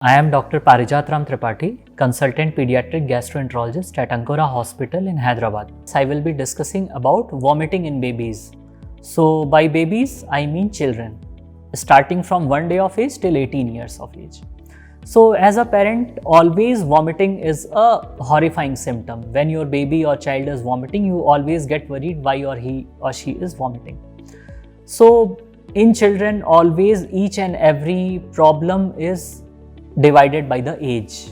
I am Dr. Parijat Ram Tripathi, consultant pediatric gastroenterologist at Ankora Hospital in Hyderabad. I will be discussing about vomiting in babies. So by babies, I mean children, starting from 1 day of age till 18 years of age. So as a parent, always vomiting is a horrifying symptom. When your baby or child is vomiting, you always get worried why he or she is vomiting. So in children, always each and every problem is divided by the age.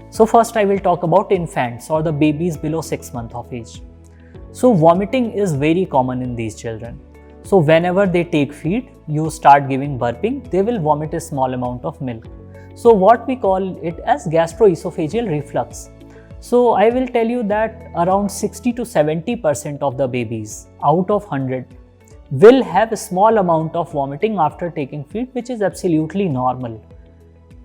So first I will talk about infants or the babies below 6 months of age. So vomiting is very common in these children. So whenever they take feed, you start giving burping, they will vomit a small amount of milk. So what we call it as gastroesophageal reflux. So I will tell you that around 60 to 70% of the babies out of 100 will have a small amount of vomiting after taking feed, which is absolutely normal.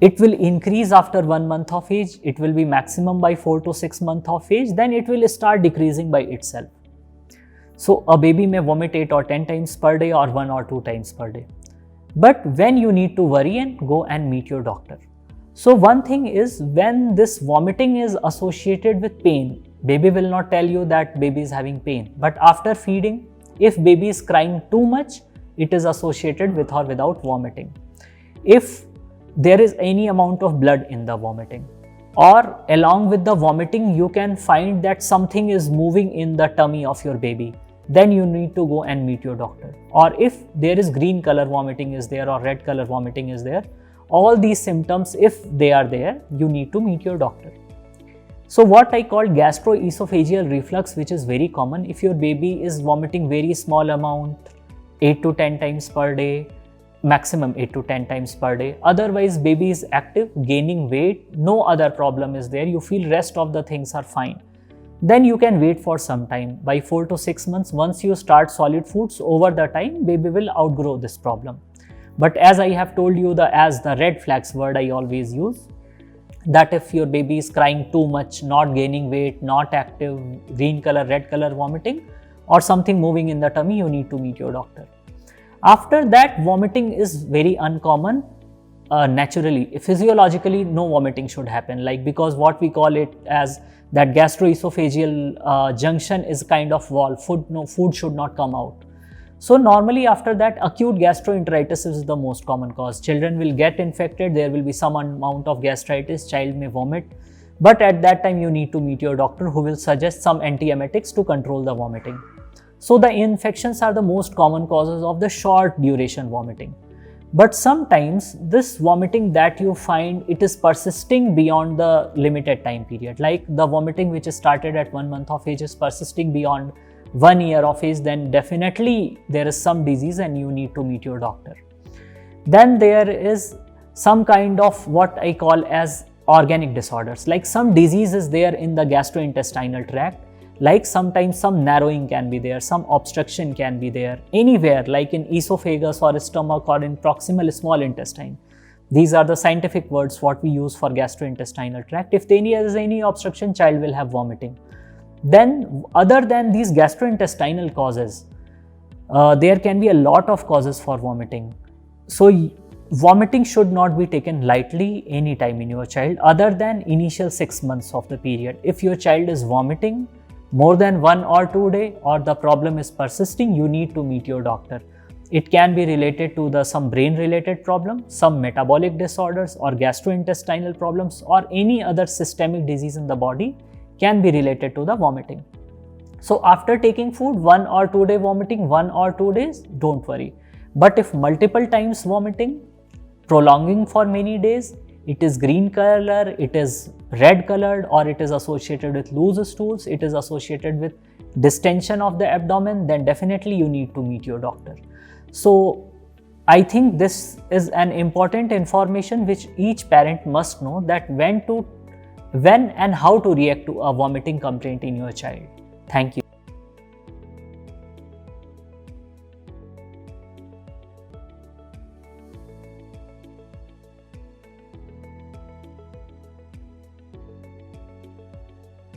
It will increase after 1 month of age, it will be maximum by 4 to 6 months of age, then it will start decreasing by itself. So a baby may vomit 8 or 10 times per day or 1 or 2 times per day. But when you need to worry and go and meet your doctor. So one thing is, when this vomiting is associated with pain, baby will not tell you that baby is having pain. But after feeding, if baby is crying too much, it is associated with or without vomiting. If there is any amount of blood in the vomiting, or along with the vomiting you can find that something is moving in the tummy of your baby, then you need to go and meet your doctor. Or if there is green color vomiting is there or red color vomiting is there, all these symptoms, if they are there, you need to meet your doctor. So what I call gastroesophageal reflux, which is very common, if your baby is vomiting very small amount, 8 to 10 times per day, maximum 8 to 10 times per day. Otherwise, baby is active, gaining weight, no other problem is there, you feel rest of the things are fine. Then you can wait for some time. By 4 to 6 months, once you start solid foods, over the time, baby will outgrow this problem. But as I have told you, as the red flags word I always use, that if your baby is crying too much, not gaining weight, not active, green color, red color vomiting, or something moving in the tummy, you need to meet your doctor. After that, vomiting is very uncommon. Naturally, physiologically, no vomiting should happen, because what we call it as that gastroesophageal junction is kind of wall. Food should not come out. So normally after that, acute gastroenteritis is the most common cause. Children will get infected, there will be some amount of gastritis, child may vomit. But at that time, you need to meet your doctor who will suggest some antiemetics to control the vomiting. So the infections are the most common causes of the short duration vomiting. But sometimes this vomiting that you find, it is persisting beyond the limited time period. Like the vomiting which is started at 1 month of age is persisting beyond 1 year of age, then definitely there is some disease and you need to meet your doctor. Then there is some kind of what I call as organic disorders. Like some disease is there in the gastrointestinal tract. Like sometimes some narrowing can be there, some obstruction can be there, anywhere like in esophagus or stomach or in proximal small intestine. These are the scientific words what we use for gastrointestinal tract. If there is any obstruction, child will have vomiting. Then other than these gastrointestinal causes, there can be a lot of causes for vomiting. So vomiting should not be taken lightly anytime in your child other than initial 6 months of the period. If your child is vomiting more than 1 or 2 days, or the problem is persisting, you need to meet your doctor. It can be related to some brain related problem, some metabolic disorders or gastrointestinal problems, or any other systemic disease in the body can be related to the vomiting. So after taking food, 1 or 2 day vomiting, 1 or 2 days, don't worry. But if multiple times vomiting, prolonging for many days, it is green color, it is red colored, or it is associated with loose stools, it is associated with distension of the abdomen, then definitely you need to meet your doctor. So I think this is an important information which each parent must know, that when and how to react to a vomiting complaint in your child. Thank you.